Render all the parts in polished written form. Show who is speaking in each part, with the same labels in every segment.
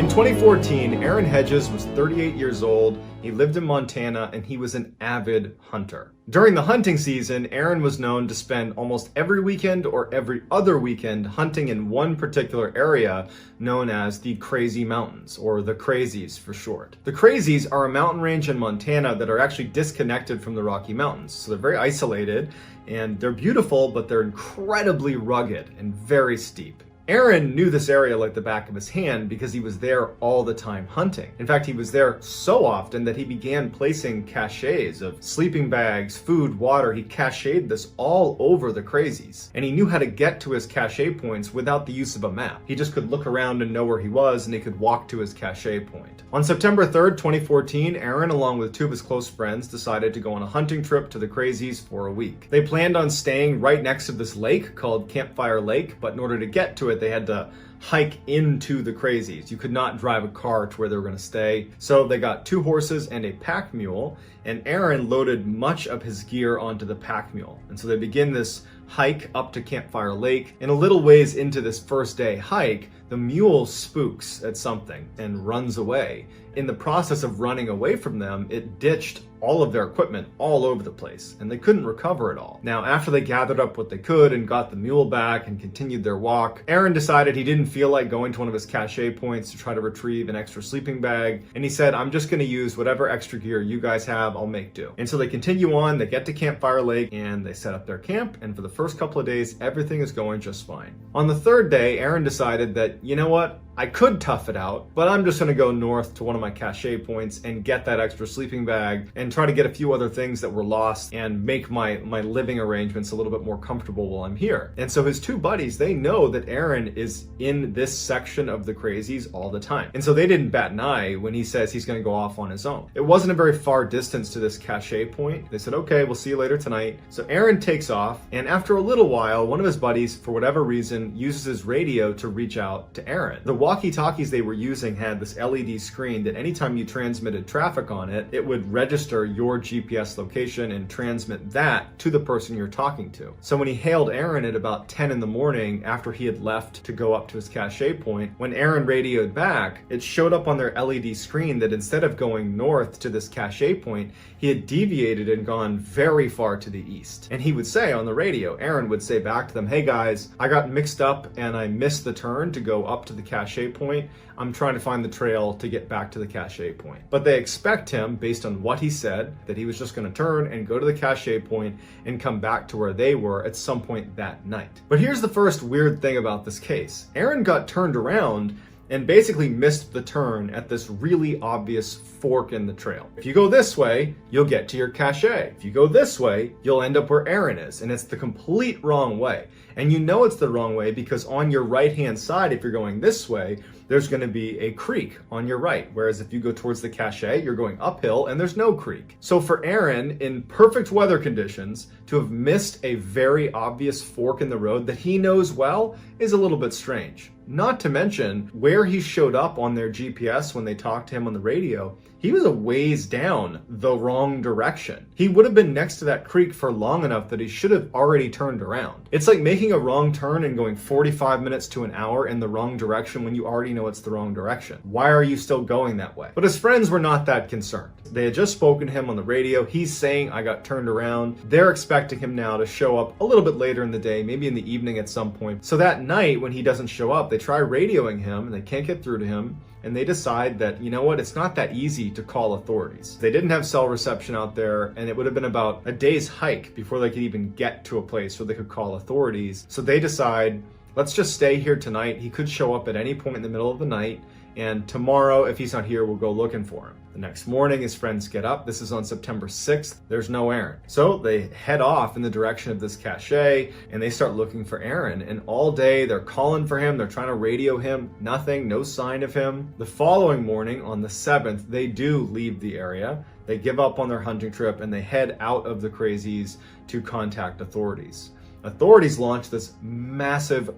Speaker 1: In 2014, Aaron Hedges was 38 years old, he lived in Montana, and he was an avid hunter. During the hunting season, Aaron was known to spend almost every weekend or every other weekend hunting in one particular area known as the Crazy Mountains, or the Crazies for short. The Crazies are a mountain range in Montana that are actually disconnected from the Rocky Mountains, so they're very isolated, and they're beautiful, but they're incredibly rugged and very steep. Aaron knew this area like the back of his hand because he was there all the time hunting. In fact, he was there so often that he began placing caches of sleeping bags, food, water. He cached this all over the Crazies. And he knew how to get to his cache points without the use of a map. He just could look around and know where he was, and he could walk to his cache point. On September 3rd, 2014, Aaron, along with two of his close friends, decided to go on a hunting trip to the Crazies for a week. They planned on staying right next to this lake called Campfire Lake, but in order to get to it, they had to hike into the Crazies. You could not drive a car to where they were going to stay. So they got 2 horses and a pack mule, and Aaron loaded much of his gear onto the pack mule. And so they begin this hike up to Campfire Lake. And a little ways into this first day hike, the mule spooks at something and runs away. In the process of running away from them, it ditched all of their equipment all over the place, and they couldn't recover it all. Now, after they gathered up what they could and got the mule back and continued their walk, Aaron decided he didn't feel like going to one of his cache points to try to retrieve an extra sleeping bag, and he said, I'm just going to use whatever extra gear you guys have, I'll make do. And so they continue on, they get to Campfire Lake, and they set up their camp, and for the first couple of days, everything is going just fine. On the 3rd day, Aaron decided that, you know what, I could tough it out, but I'm just going to go north to one of my cache points and get that extra sleeping bag and try to get a few other things that were lost and make my living arrangements a little bit more comfortable while I'm here. And so his 2 buddies, they know that Aaron is in this section of the Crazies all the time. And so they didn't bat an eye when he says he's going to go off on his own. It wasn't a very far distance to this cache point. They said, okay, we'll see you later tonight. So Aaron takes off, and after a little while, one of his buddies, for whatever reason, uses his radio to reach out to Aaron. The walkie-talkies they were using had this LED screen that anytime you transmitted traffic on it, it would register your GPS location and transmit that to the person you're talking to. So when he hailed Aaron at about 10 in the morning after he had left to go up to his cache point, when Aaron radioed back, it showed up on their LED screen that instead of going north to this cache point, he had deviated and gone very far to the east. And he would say on the radio, Aaron would say back to them, hey guys, I got mixed up and I missed the turn to go up to the cache point. I'm trying to find the trail to get back to the cache point. But they expect him, based on what he said, that he was just going to turn and go to the cache point and come back to where they were at some point that night. But here's the first weird thing about this case. Aaron got turned around and basically missed the turn at this really obvious fork in the trail. If you go this way, you'll get to your cache. If you go this way, you'll end up where Aaron is, and it's the complete wrong way. And you know it's the wrong way because on your right-hand side, if you're going this way, there's going to be a creek on your right. Whereas if you go towards the cache, you're going uphill and there's no creek. So for Aaron, in perfect weather conditions, to have missed a very obvious fork in the road that he knows well is a little bit strange. Not to mention where he showed up on their GPS when they talked to him on the radio, he was a ways down the wrong direction. He would have been next to that creek for long enough that he should have already turned around. It's like making a wrong turn and going 45 minutes to an hour in the wrong direction when you already know it's the wrong direction. Why are you still going that way? But his friends were not that concerned. They had just spoken to him on the radio. He's saying, I got turned around. They're expecting him now to show up a little bit later in the day, maybe in the evening at some point. So that night when he doesn't show up, they try radioing him and they can't get through to him. And they decide that, you know what, it's not that easy to call authorities. They didn't have cell reception out there, and it would have been about a day's hike before they could even get to a place where they could call authorities. So they decide, let's just stay here tonight. He could show up at any point in the middle of the night, and tomorrow, if he's not here, we'll go looking for him. The next morning, his friends get up. This is on September 6th. There's no Aaron. So they head off in the direction of this cache, and they start looking for Aaron. And all day, they're calling for him. They're trying to radio him. Nothing, no sign of him. The following morning, on the 7th, they do leave the area. They give up on their hunting trip, and they head out of the Crazies to contact authorities. Authorities launch this massive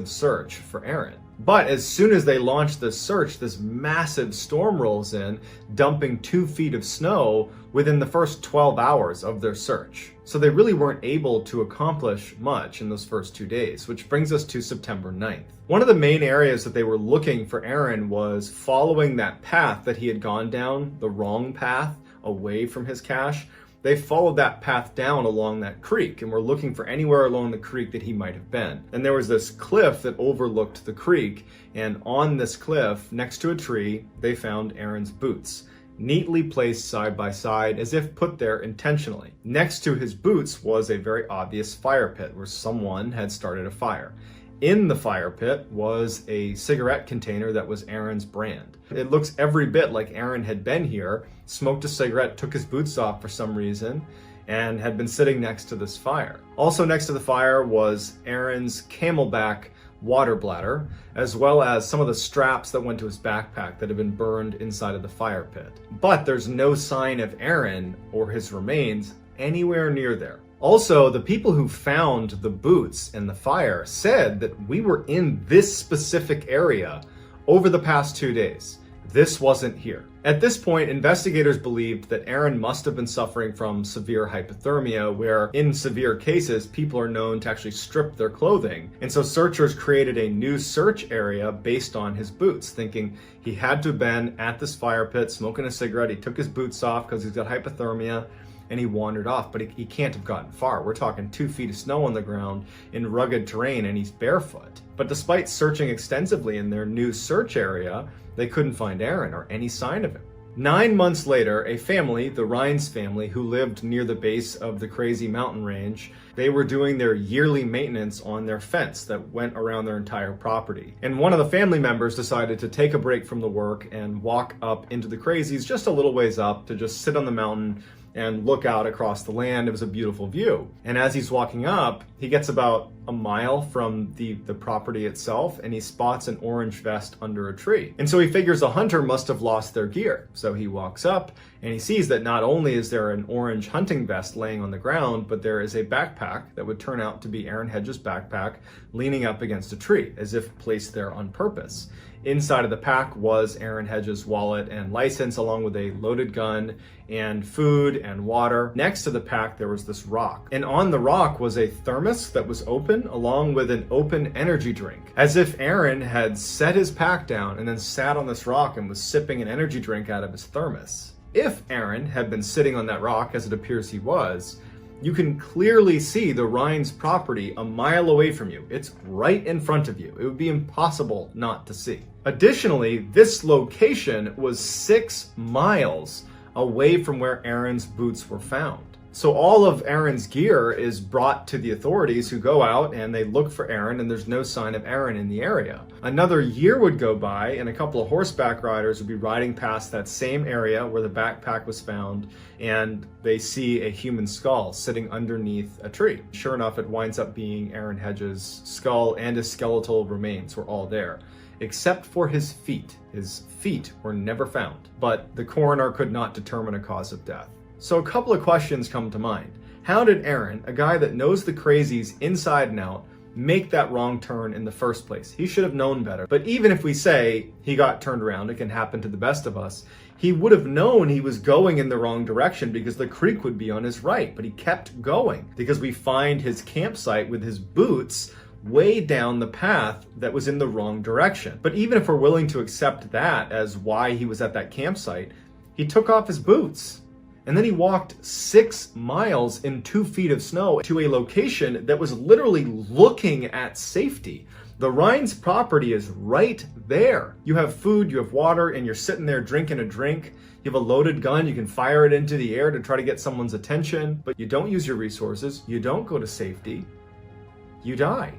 Speaker 1: search for Aaron. But as soon as they launch this search, this massive storm rolls in, dumping 2 feet of snow within the first 12 hours of their search. So they really weren't able to accomplish much in those first 2 days, which brings us to September 9th. One of the main areas that they were looking for Aaron was following that path that he had gone down, the wrong path away from his cache. They followed that path down along that creek and were looking for anywhere along the creek that he might have been. And there was this cliff that overlooked the creek, and on this cliff, next to a tree, they found Aaron's boots, neatly placed side by side as if put there intentionally. Next to his boots was a very obvious fire pit where someone had started a fire. In the fire pit was a cigarette container that was Aaron's brand. It looks every bit like Aaron had been here, smoked a cigarette, took his boots off for some reason, and had been sitting next to this fire. Also next to the fire was Aaron's camelback water bladder, as well as some of the straps that went to his backpack that had been burned inside of the fire pit. But there's no sign of Aaron or his remains anywhere near there. Also, the people who found the boots in the fire said that we were in this specific area over the past 2 days. This wasn't here. At this point, investigators believed that Aaron must have been suffering from severe hypothermia, where in severe cases, people are known to actually strip their clothing. And so searchers created a new search area based on his boots, thinking he had to have been at this fire pit smoking a cigarette. He took his boots off because he's got hypothermia, and he wandered off, but he can't have gotten far. We're talking 2 feet of snow on the ground in rugged terrain, and he's barefoot. But despite searching extensively in their new search area, they couldn't find Aaron or any sign of him. 9 months later, a family, the Rhines family, who lived near the base of the crazy mountain range, they were doing their yearly maintenance on their fence that went around their entire property. And one of the family members decided to take a break from the work and walk up into the crazies just a little ways up to just sit on the mountain and look out across the land. It was a beautiful view. And as he's walking up, he gets about a mile from the property itself, and he spots an orange vest under a tree. And so he figures a hunter must have lost their gear. So he walks up and he sees that not only is there an orange hunting vest laying on the ground, but there is a backpack that would turn out to be Aaron Hedges' backpack leaning up against a tree, as if placed there on purpose. Inside of the pack was Aaron Hedges' wallet and license, along with a loaded gun and food and water. Next to the pack, there was this rock. And on the rock was a thermos that was open, along with an open energy drink. As if Aaron had set his pack down and then sat on this rock and was sipping an energy drink out of his thermos. If Aaron had been sitting on that rock, as it appears he was, you can clearly see the Rhines property a mile away from you. It's right in front of you. It would be impossible not to see. Additionally, this location was 6 miles away from where Aaron's boots were found. So all of Aaron's gear is brought to the authorities, who go out and they look for Aaron, and there's no sign of Aaron in the area. Another year would go by and a couple of horseback riders would be riding past that same area where the backpack was found, and they see a human skull sitting underneath a tree. Sure enough, it winds up being Aaron Hedges' skull, and his skeletal remains were all there, except for his feet. His feet were never found, but the coroner could not determine a cause of death. So a couple of questions come to mind. How did Aaron, a guy that knows the crazies inside and out, make that wrong turn in the first place? He should have known better. But even if we say he got turned around, it can happen to the best of us, he would have known he was going in the wrong direction because the creek would be on his right, but he kept going because we find his campsite with his boots way down the path that was in the wrong direction. But even if we're willing to accept that as why he was at that campsite, he took off his boots. And then he walked 6 miles in 2 feet of snow to a location that was literally looking at safety. The Rhines property is right there. You have food, you have water, and you're sitting there drinking a drink. You have a loaded gun, you can fire it into the air to try to get someone's attention, but you don't use your resources, you don't go to safety, you die.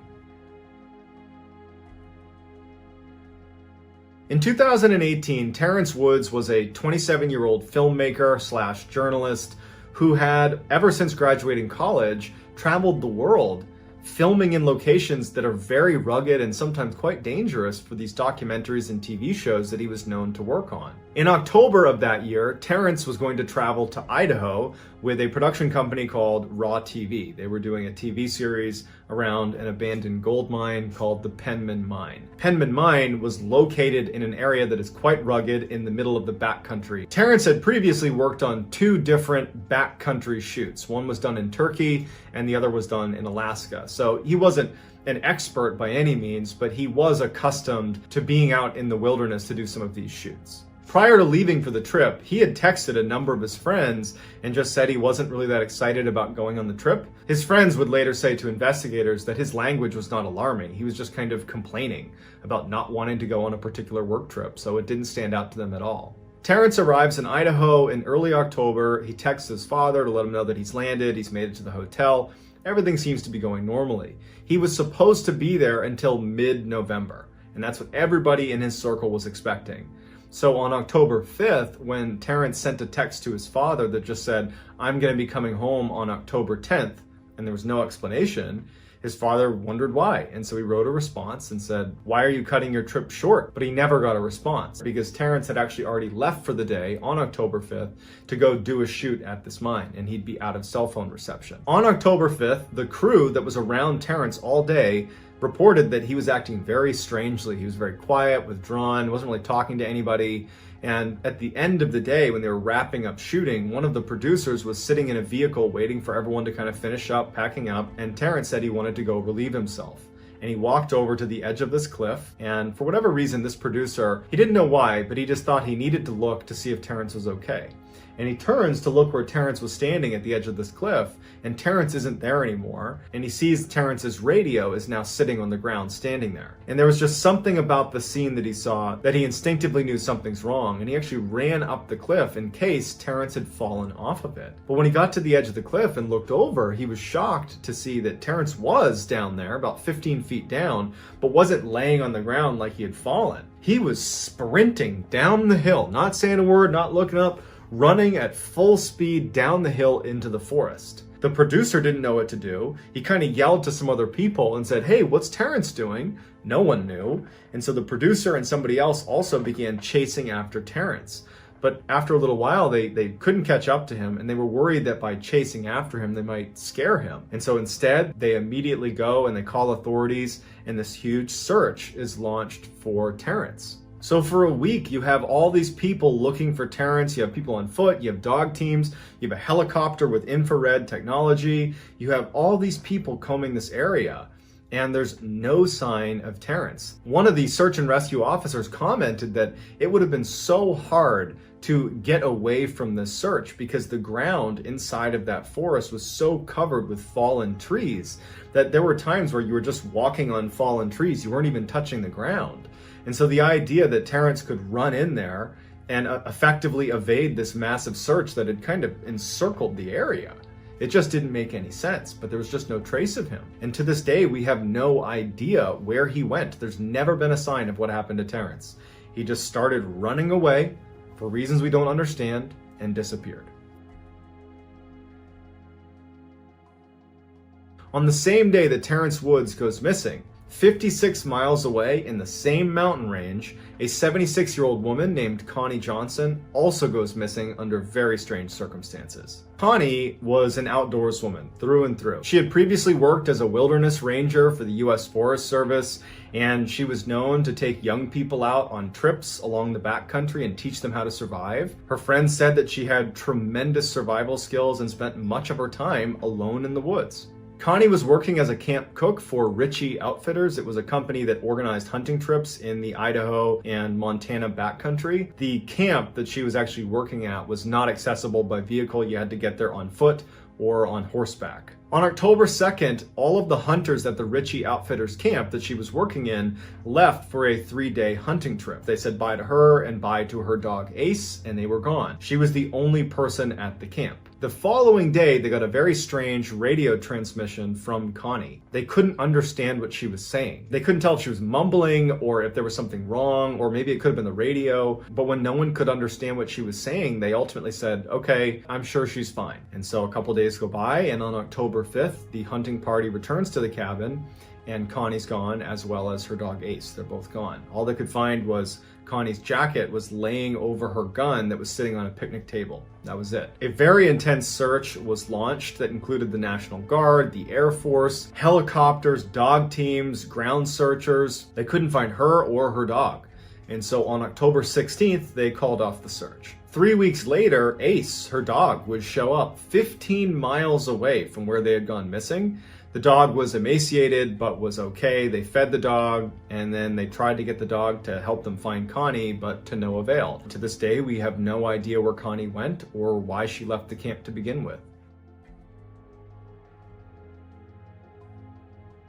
Speaker 1: In 2018, Terrence Woods was a 27-year-old filmmaker / journalist who had, ever since graduating college, traveled the world, filming in locations that are very rugged and sometimes quite dangerous for these documentaries and TV shows that he was known to work on. In October of that year, Terrence was going to travel to Idaho with a production company called Raw TV. They were doing a TV series around an abandoned gold mine called the Penman Mine. Penman Mine was located in an area that is quite rugged in the middle of the backcountry. Terrence had previously worked on 2 different backcountry shoots. One was done in Turkey and the other was done in Alaska. So he wasn't an expert by any means, but he was accustomed to being out in the wilderness to do some of these shoots. Prior to leaving for the trip, he had texted a number of his friends and just said he wasn't really that excited about going on the trip. His friends would later say to investigators that his language was not alarming. He was just kind of complaining about not wanting to go on a particular work trip, so it didn't stand out to them at all. Terrence arrives in Idaho in early October. He texts his father to let him know that he's landed, he's made it to the hotel. Everything seems to be going normally. He was supposed to be there until mid-November, and that's what everybody in his circle was expecting. So on October 5th, when Terrence sent a text to his father that just said, "I'm going to be coming home on October 10th," and there was no explanation, his father wondered why. And so he wrote a response and said, "Why are you cutting your trip short?" But he never got a response because Terrence had actually already left for the day on October 5th to go do a shoot at this mine, and he'd be out of cell phone reception. On October 5th, the crew that was around Terrence all day reported that he was acting very strangely. He was very quiet, withdrawn, wasn't really talking to anybody. And at the end of the day, when they were wrapping up shooting, one of the producers was sitting in a vehicle waiting for everyone to kind of finish up, packing up, and Terrence said he wanted to go relieve himself. And he walked over to the edge of this cliff, and for whatever reason, this producer, he didn't know why, but he just thought he needed to look to see if Terrence was okay. And he turns to look where Terrence was standing at the edge of this cliff, and Terrence isn't there anymore, and he sees Terrence's radio is now sitting on the ground standing there. And there was just something about the scene that he saw that he instinctively knew something's wrong, and he actually ran up the cliff in case Terrence had fallen off of it. But when he got to the edge of the cliff and looked over, he was shocked to see that Terrence was down there, about 15 feet down, but wasn't laying on the ground like he had fallen. He was sprinting down the hill, not saying a word, not looking up, running at full speed down the hill into the forest. The producer didn't know what to do. He kind of yelled to some other people and said, "Hey, what's Terrence doing?" No one knew. And so the producer and somebody else also began chasing after Terrence. But after a little while, they couldn't catch up to him, and they were worried that by chasing after him, they might scare him. And so instead, they immediately go and they call authorities, and this huge search is launched for Terrence. So for a week, you have all these people looking for Terrence. You have people on foot, you have dog teams, you have a helicopter with infrared technology. You have all these people combing this area, and there's no sign of Terrence. One of the search and rescue officers commented that it would have been so hard to get away from this search because the ground inside of that forest was so covered with fallen trees that there were times where you were just walking on fallen trees. You weren't even touching the ground. And so the idea that Terrence could run in there and effectively evade this massive search that had kind of encircled the area, it just didn't make any sense. But there was just no trace of him. And to this day, we have no idea where he went. There's never been a sign of what happened to Terrence. He just started running away for reasons we don't understand and disappeared. On the same day that Terrence Woods goes missing, 56 miles away in the same mountain range, a 76-year-old woman named Connie Johnson also goes missing under very strange circumstances. Connie was an outdoors woman through and through. She had previously worked as a wilderness ranger for the U.S. Forest Service, and she was known to take young people out on trips along the backcountry and teach them how to survive. Her friends said that she had tremendous survival skills and spent much of her time alone in the woods. Connie was working as a camp cook for Ritchie Outfitters. It was a company that organized hunting trips in the Idaho and Montana backcountry. The camp that she was actually working at was not accessible by vehicle. You had to get there on foot or on horseback. On October 2nd, all of the hunters at the Ritchie Outfitters camp that she was working in left for a 3-day hunting trip. They said bye to her and bye to her dog Ace, and they were gone. She was the only person at the camp. The following day, they got a very strange radio transmission from Connie. They couldn't understand what she was saying. They couldn't tell if she was mumbling or if there was something wrong, or maybe it could have been the radio. But when no one could understand what she was saying, they ultimately said, "Okay, I'm sure she's fine." And so a couple days go by, and on October 5th, the hunting party returns to the cabin, and Connie's gone, as well as her dog Ace. They're both gone. All they could find was Connie's jacket was laying over her gun that was sitting on a picnic table. That was it. A very intense search was launched that included the National Guard, the Air Force, helicopters, dog teams, ground searchers. They couldn't find her or her dog. And so on October 16th, they called off the search. 3 weeks later, Ace, her dog, would show up 15 miles away from where they had gone missing. The dog was emaciated, but was okay. They fed the dog, and then they tried to get the dog to help them find Connie, but to no avail. To this day, we have no idea where Connie went or why she left the camp to begin with.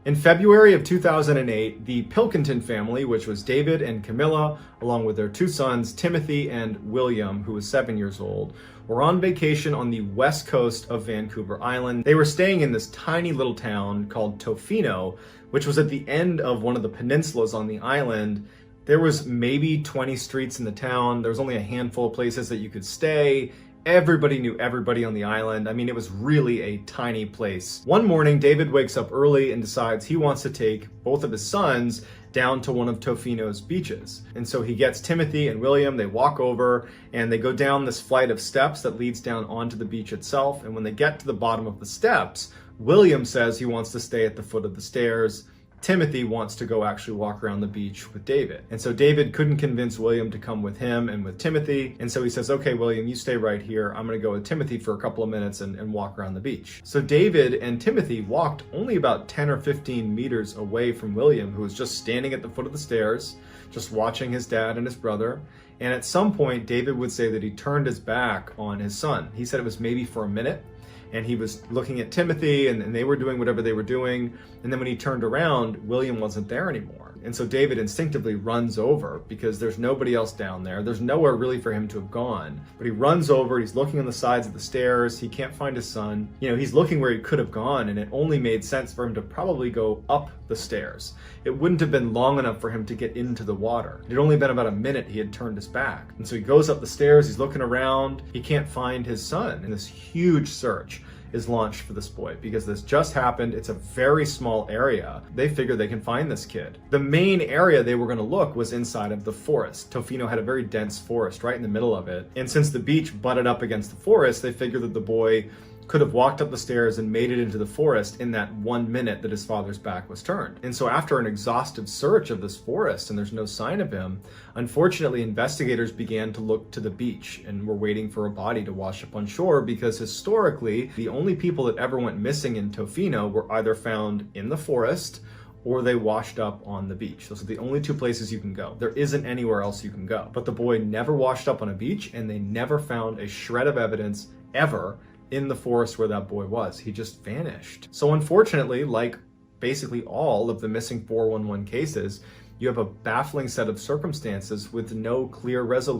Speaker 1: In February of 2008, the Pilkington family, which was David and Camilla, along with their 2 sons, Timothy and William, who was 7 years old, were on vacation on the west coast of Vancouver Island. They were staying in this tiny little town called Tofino, which was at the end of one of the peninsulas on the island. There was maybe 20 streets in the town. There was only a handful of places that you could stay. Everybody knew everybody on the island. I mean, it was really a tiny place. One morning, David wakes up early and decides he wants to take both of his sons down to one of Tofino's beaches. And so he gets Timothy and William, they walk over and they go down this flight of steps that leads down onto the beach itself. And when they get to the bottom of the steps, William says he wants to stay at the foot of the stairs. Timothy wants to go actually walk around the beach with David. And so David couldn't convince William to come with him and with Timothy. And so he says, okay, William, you stay right here. I'm gonna go with Timothy for a couple of minutes and walk around the beach. So David and Timothy walked only about 10 or 15 meters away from William, who was just standing at the foot of the stairs, just watching his dad and his brother. And at some point, David would say that he turned his back on his son. He said it was maybe for a minute. And he was looking at Timothy and they were doing whatever they were doing. And then when he turned around, William wasn't there anymore. And so David instinctively runs over because there's nobody else down there. There's nowhere really for him to have gone. But he runs over, he's looking on the sides of the stairs. He can't find his son. You know, he's looking where he could have gone, and it only made sense for him to probably go up the stairs. It wouldn't have been long enough for him to get into the water. It had only been about a minute he had turned his back. And so he goes up the stairs, he's looking around, he can't find his son. And this huge search is launched for this boy because this just happened. It's a very small area. They figure they can find this kid. The main area they were going to look was inside of the forest. Tofino had a very dense forest right in the middle of it. And since the beach butted up against the forest, they figured that the boy could have walked up the stairs and made it into the forest in that 1 minute that his father's back was turned. And so after an exhaustive search of this forest and there's no sign of him, unfortunately investigators began to look to the beach and were waiting for a body to wash up on shore because historically the only people that ever went missing in Tofino were either found in the forest or they washed up on the beach. Those are the only 2 places you can go. There isn't anywhere else you can go. But the boy never washed up on a beach and they never found a shred of evidence ever in the forest where that boy was. He just vanished. So unfortunately, like basically all of the missing 411 cases, you have a baffling set of circumstances with no clear resolution.